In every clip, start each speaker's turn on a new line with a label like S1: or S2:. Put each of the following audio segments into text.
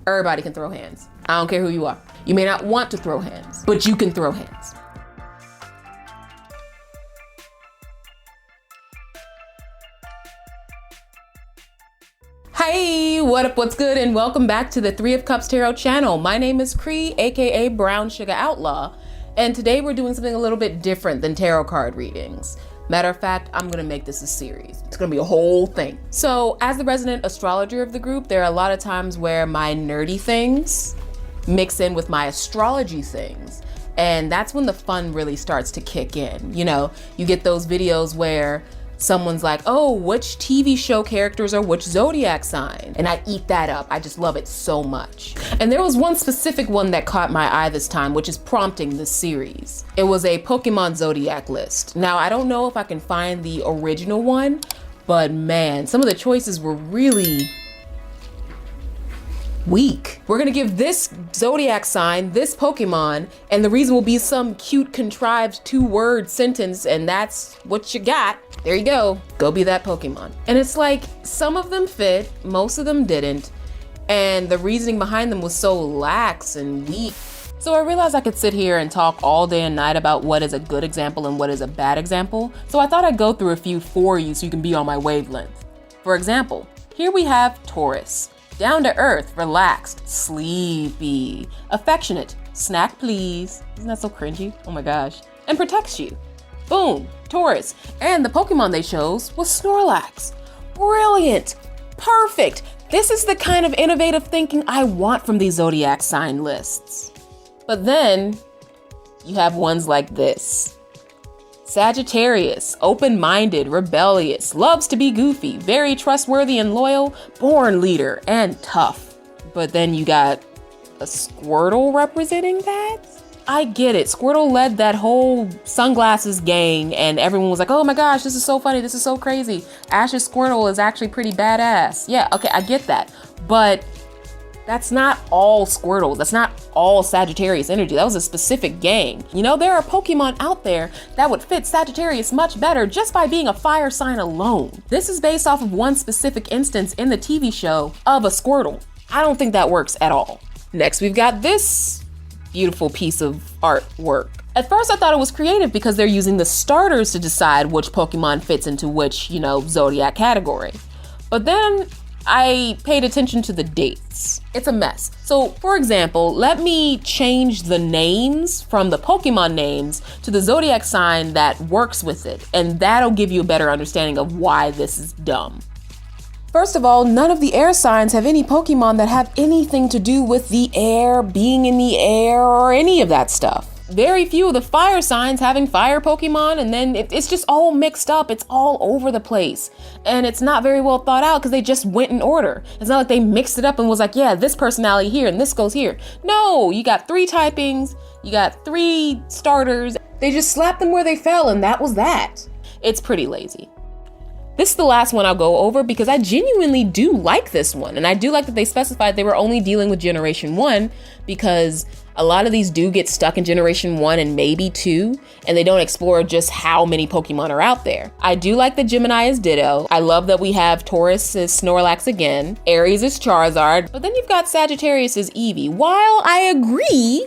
S1: Everybody can throw hands. I don't care who you are. You may not want to throw hands, but you can throw hands. Hey, what up, what's good, and welcome back to the Three of Cups Tarot channel. My name is Cree, aka Brown Sugar Outlaw, and today we're doing something a little bit different than tarot card readings. Matter of fact, I'm gonna make this a series. It's gonna be a whole thing. So as the resident astrologer of the group, there are a lot of times where my nerdy things mix in with my astrology things. And that's when the fun really starts to kick in. You know, you get those videos where someone's like, oh, which TV show characters are which zodiac sign? And I eat that up. I just love it so much. And there was one specific one that caught my eye this time, which is prompting this series. It was a Pokemon zodiac list. Now, I don't know if I can find the original one, but man, some of the choices were really weak. We're gonna give this zodiac sign this Pokemon, and the reason will be some cute contrived 2-word sentence, and that's what you got. There you go. Go be that Pokemon. And it's like, some of them fit, most of them didn't, and the reasoning behind them was so lax and weak. So I realized I could sit here and talk all day and night about what is a good example and what is a bad example, so I thought I'd go through a few for you so you can be on my wavelength. For example, here we have Taurus. Down to earth, relaxed, sleepy, affectionate, snack please. Isn't that so cringy? Oh my gosh. And protects you. Boom, Taurus. And the Pokemon they chose was Snorlax. Brilliant, perfect. This is the kind of innovative thinking I want from these zodiac sign lists. But then you have ones like this. Sagittarius, open-minded, rebellious, loves to be goofy, very trustworthy and loyal, born leader, and tough. But then you got a Squirtle representing that? I get it. Squirtle led that whole sunglasses gang, and everyone was like, oh my gosh, this is so funny, this is so crazy. Ash's Squirtle is actually pretty badass. Yeah, okay, I get that. But that's not all Squirtles. That's not all Sagittarius energy. That was a specific gang. You know, there are Pokemon out there that would fit Sagittarius much better just by being a fire sign alone. This is based off of one specific instance in the TV show of a Squirtle. I don't think that works at all. Next, we've got this beautiful piece of artwork. At first, I thought it was creative because they're using the starters to decide which Pokemon fits into which, you know, zodiac category. But then I paid attention to the dates. It's a mess. So for example, let me change the names from the Pokemon names to the zodiac sign that works with it, and that'll give you a better understanding of why this is dumb. First of all, none of the air signs have any Pokemon that have anything to do with the air, being in the air, or any of that stuff. Very few of the fire signs having fire Pokemon, and then it's just all mixed up. It's all over the place. And it's not very well thought out because they just went in order. It's not like they mixed it up and was like, yeah, this personality here and this goes here. No, you got 3 typings, you got 3 starters. They just slapped them where they fell, and that was that. It's pretty lazy. This is the last one I'll go over because I genuinely do like this one. And I do like that they specified they were only dealing with Generation 1 because a lot of these do get stuck in Generation 1 and maybe 2, and they don't explore just how many Pokemon are out there. I do like that Gemini is Ditto. I love that we have Taurus is Snorlax again. Aries is Charizard. But then you've got Sagittarius is Eevee. While I agree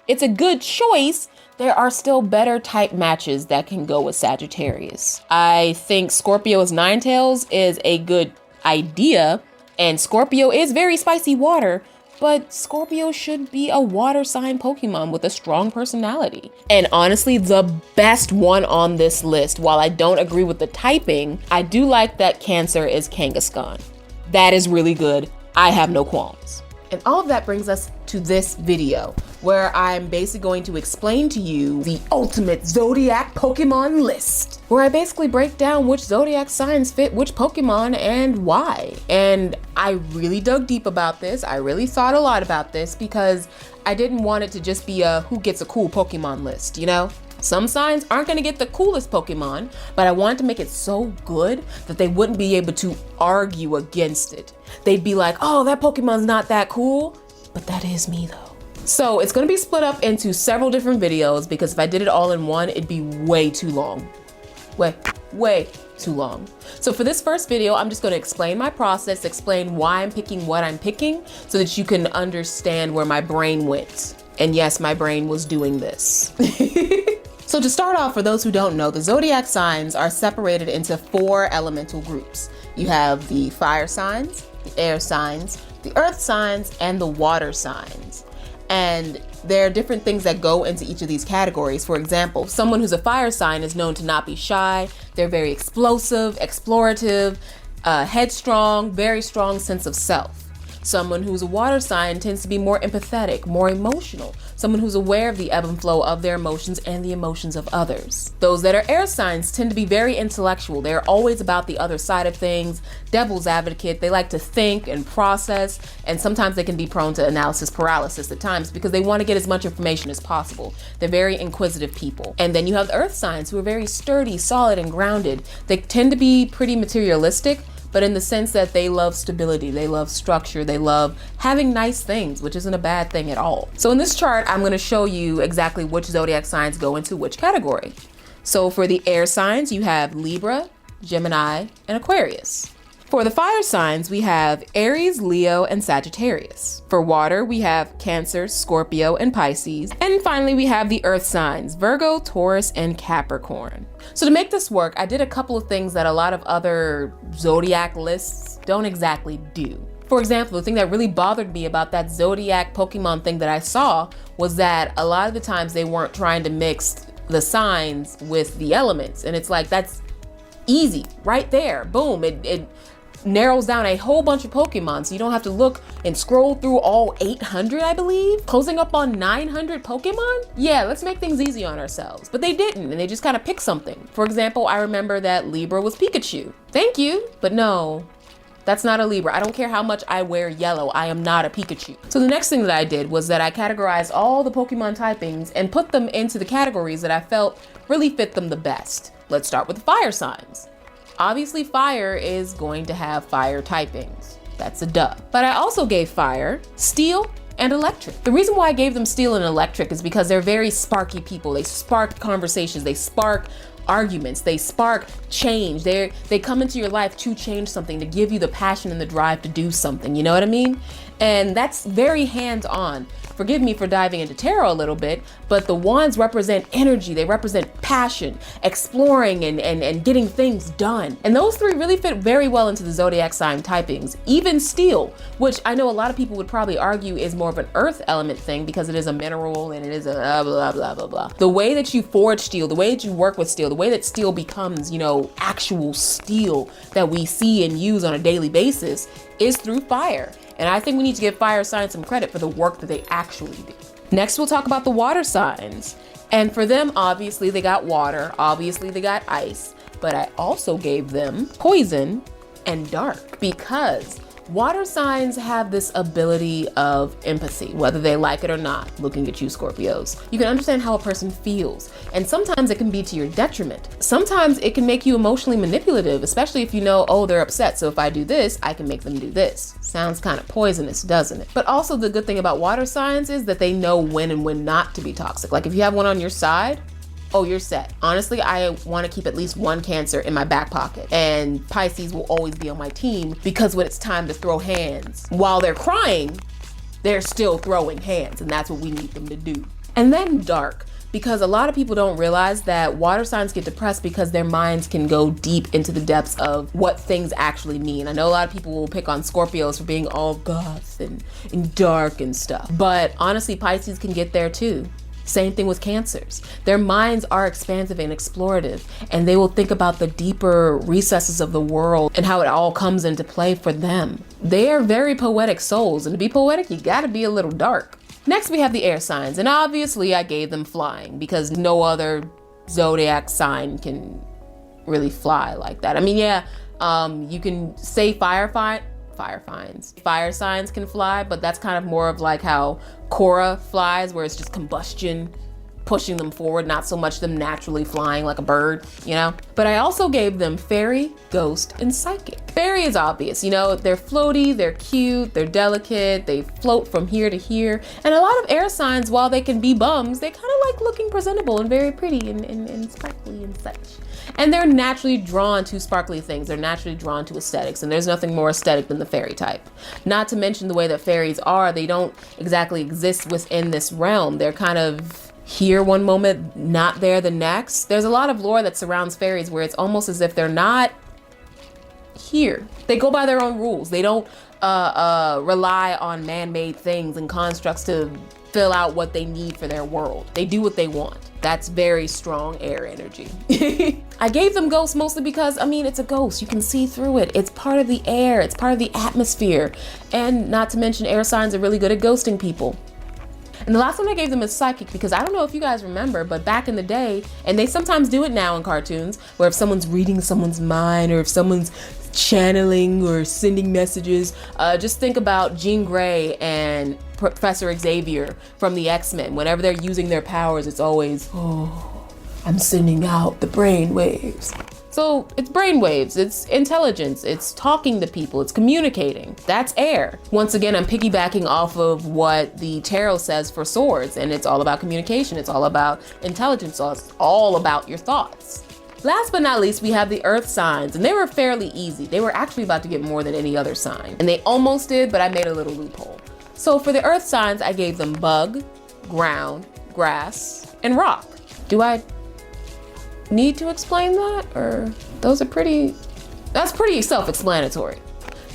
S1: it's a good choice, there are still better type matches that can go with Sagittarius. I think Scorpio as Ninetales is a good idea, and Scorpio is very spicy water, but Scorpio should be a water sign Pokemon with a strong personality. And honestly, the best one on this list, while I don't agree with the typing, I do like that Cancer is Kangaskhan. That is really good. I have no qualms. And all of that brings us to this video, where I'm basically going to explain to you the ultimate zodiac Pokemon list, where I basically break down which zodiac signs fit which Pokemon and why. And I really dug deep about this. I really thought a lot about this because I didn't want it to just be a who gets a cool Pokemon list, you know? Some signs aren't gonna get the coolest Pokemon, but I wanted to make it so good that they wouldn't be able to argue against it. They'd be like, oh, that Pokemon's not that cool, but that is me though. So it's gonna be split up into several different videos because if I did it all in one, it'd be way too long. Way too long. So for this first video, I'm just going to explain my process, explain why I'm picking what I'm picking so that you can understand where my brain went. And yes, my brain was doing this. So to start off, for those who don't know, the zodiac signs are separated into 4 elemental groups. You have the fire signs, the air signs, the earth signs, and the water signs. And there are different things that go into each of these categories. For example, someone who's a fire sign is known to not be shy. They're very explosive, explorative, headstrong, very strong sense of self. Someone who's a water sign tends to be more empathetic, more emotional. Someone who's aware of the ebb and flow of their emotions and the emotions of others. Those that are air signs tend to be very intellectual. They're always about the other side of things, devil's advocate. They like to think and process, and sometimes they can be prone to analysis paralysis at times because they want to get as much information as possible. They're very inquisitive people. And then you have the earth signs who are very sturdy, solid, and grounded. They tend to be pretty materialistic, but in the sense that they love stability, they love structure, they love having nice things, which isn't a bad thing at all. So in this chart, I'm going to show you exactly which zodiac signs go into which category. So for the air signs, you have Libra, Gemini, and Aquarius. For the fire signs, we have Aries, Leo, and Sagittarius. For water, we have Cancer, Scorpio, and Pisces. And finally, we have the earth signs, Virgo, Taurus, and Capricorn. So to make this work, I did a couple of things that a lot of other zodiac lists don't exactly do. For example, the thing that really bothered me about that zodiac Pokemon thing that I saw was that a lot of the times they weren't trying to mix the signs with the elements. And it's like, that's easy right there. Boom. It narrows down a whole bunch of Pokemon, so you don't have to look and scroll through all 800, I believe, closing up on 900 Pokemon. Yeah, let's make things easy on ourselves. But they didn't, and they just kind of picked something. For example, I remember that Libra was Pikachu. Thank you, but no, that's not a Libra. I don't care how much I wear yellow, I am not a Pikachu. So the next thing that I did was that I categorized all the Pokemon typings and put them into the categories that I felt really fit them the best. Let's start with the fire signs. Obviously, fire is going to have fire typings. That's a duh. But I also gave fire, steel, and electric. The reason why I gave them steel and electric is because they're very sparky people. They spark conversations, they spark arguments, they spark change. They come into your life to change something, to give you the passion and the drive to do something, you know what I mean? And that's very hands-on. Forgive me for diving into tarot a little bit, but the wands represent energy, they represent passion, exploring and getting things done. And those 3 really fit very well into the zodiac sign typings. Even steel, which I know a lot of people would probably argue is more of an earth element thing because it is a mineral and it is a blah, blah, blah, blah, blah. The way that you forge steel, the way that you work with steel, the way that steel becomes, you know, actual steel that we see and use on a daily basis is through fire. And I think we need to give fire signs some credit for the work that they actually do. Next, we'll talk about the water signs. And for them, obviously they got water, obviously they got ice, but I also gave them poison and dark because water signs have this ability of empathy, whether they like it or not. Looking at you, Scorpios, you can understand how a person feels. And sometimes it can be to your detriment. Sometimes it can make you emotionally manipulative, especially if you know, oh, they're upset, so if I do this, I can make them do this. Sounds kind of poisonous, doesn't it? But also the good thing about water signs is that they know when and when not to be toxic. Like if you have one on your side, oh, you're set. Honestly, I want to keep at least one Cancer in my back pocket. And Pisces will always be on my team because when it's time to throw hands, while they're crying, they're still throwing hands, and that's what we need them to do. And then dark, because a lot of people don't realize that water signs get depressed because their minds can go deep into the depths of what things actually mean. I know a lot of people will pick on Scorpios for being all goth and dark and stuff, but honestly, Pisces can get there too. Same thing with Cancers. Their minds are expansive and explorative, and they will think about the deeper recesses of the world and how it all comes into play for them. They are very poetic souls, and to be poetic, you gotta be a little dark. Next, we have the air signs, and obviously I gave them flying because no other zodiac sign can really fly like that. I mean, yeah, you can say fire signs can fly, but that's kind of more of like how Korra flies, where it's just combustion, pushing them forward, not so much them naturally flying like a bird, you know? But I also gave them fairy, ghost, and psychic. Fairy is obvious, you know, they're floaty, they're cute, they're delicate, they float from here to here. And a lot of air signs, while they can be bums, they kind of like looking presentable and very pretty and sparkly and such. And they're naturally drawn to sparkly things. They're naturally drawn to aesthetics, and there's nothing more aesthetic than the fairy type. Not to mention the way that fairies are, they don't exactly exist within this realm. They're kind of here one moment, not there the next. There's a lot of lore that surrounds fairies where it's almost as if they're not here. They go by their own rules. They don't rely on man-made things and constructs to fill out what they need for their world. They do what they want. That's very strong air energy. I gave them ghosts mostly because, I mean, it's a ghost. You can see through it. It's part of the air. It's part of the atmosphere. And not to mention, air signs are really good at ghosting people. And the last one I gave them is psychic, because I don't know if you guys remember, but back in the day, and they sometimes do it now in cartoons, where if someone's reading someone's mind or if someone's channeling or sending messages, just think about Jean Grey and Professor Xavier from the X-Men. Whenever they're using their powers, it's always, oh, I'm sending out the brain waves. So it's brainwaves, it's intelligence, it's talking to people, it's communicating. That's air. Once again, I'm piggybacking off of what the tarot says for swords, and it's all about communication, it's all about intelligence, it's all about your thoughts. Last but not least, we have the earth signs, and they were fairly easy. They were actually about to get more than any other sign, and they almost did, but I made a little loophole. So for the earth signs, I gave them bug, ground, grass, and rock. Do I need to explain that, or that's pretty self-explanatory.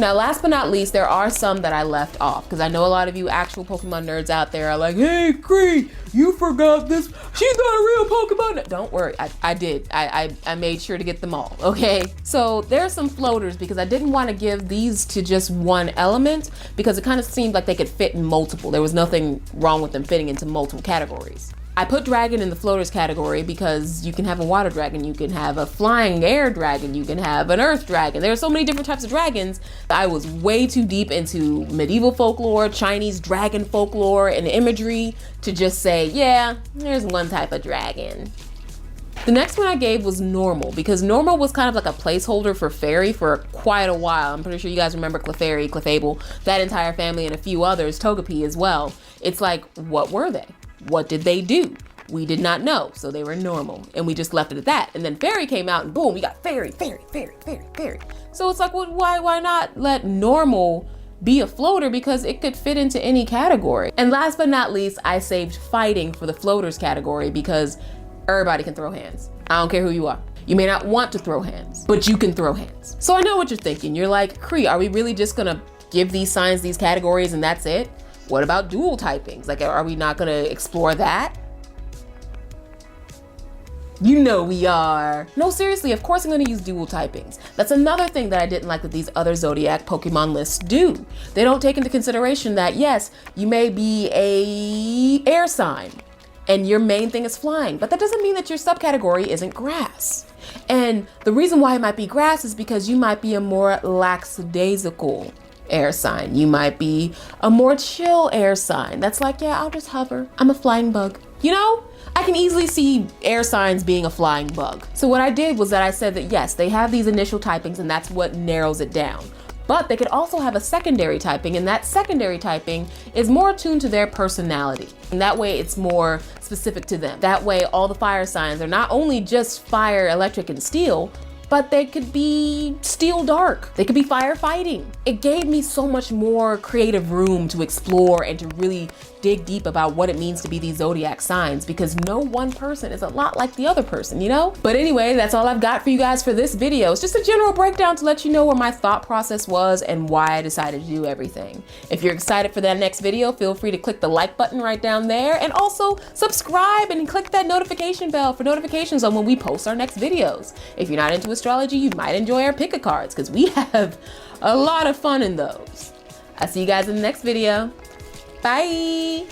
S1: Now, last but not least, there are some that I left off, because I know a lot of you actual Pokemon nerds out there are like, hey, Cree, you forgot this. She's not a real Pokemon. No, don't worry, I did. I made sure to get them all, okay? So there are some floaters, because I didn't want to give these to just one element, because it kind of seemed like they could fit in multiple. There was nothing wrong with them fitting into multiple categories. I put dragon in the floaters category because you can have a water dragon, you can have a flying air dragon, you can have an earth dragon. There are so many different types of dragons. I was way too deep into medieval folklore, Chinese dragon folklore, and imagery to just say, yeah, there's one type of dragon. The next one I gave was normal, because normal was kind of like a placeholder for fairy for quite a while. I'm pretty sure you guys remember Clefairy, Clefable, that entire family, and a few others, Togepi as well. It's like, what were they? What did they do? We did not know, so they were normal, and we just left it at that. And then fairy came out, and boom, we got fairy, fairy, fairy, fairy, fairy. So it's like, well, why not let normal be a floater, because it could fit into any category. And last but not least, I saved fighting for the floaters category, because everybody can throw hands. I don't care who you are. You may not want to throw hands, but you can throw hands. So I know what you're thinking. You're like, Cree, are we really just gonna give these signs these categories and that's it? What about dual typings? Like, are we not gonna explore that? You know we are. No, seriously, of course I'm gonna use dual typings. That's another thing that I didn't like that these other Zodiac Pokemon lists do. They don't take into consideration that, yes, you may be a air sign and your main thing is flying, but that doesn't mean that your subcategory isn't grass. And the reason why it might be grass is because you might be a more lackadaisical air sign. You might be a more chill air sign. That's like, yeah, I'll just hover. I'm a flying bug. You know, I can easily see air signs being a flying bug. So what I did was that I said that yes, they have these initial typings and that's what narrows it down. But they could also have a secondary typing, and that secondary typing is more attuned to their personality. And that way it's more specific to them. That way all the fire signs are not only just fire, electric, and steel, but they could be steel dark. They could be firefighting. It gave me so much more creative room to explore and to really dig deep about what it means to be these zodiac signs, because no one person is a lot like the other person, you know? But anyway, that's all I've got for you guys for this video. It's just a general breakdown to let you know where my thought process was and why I decided to do everything. If you're excited for that next video, feel free to click the like button right down there, and also subscribe and click that notification bell for notifications on when we post our next videos. If you're not into astrology, you might enjoy our pick-a-cards, because we have a lot of fun in those. I'll see you guys in the next video. Bye.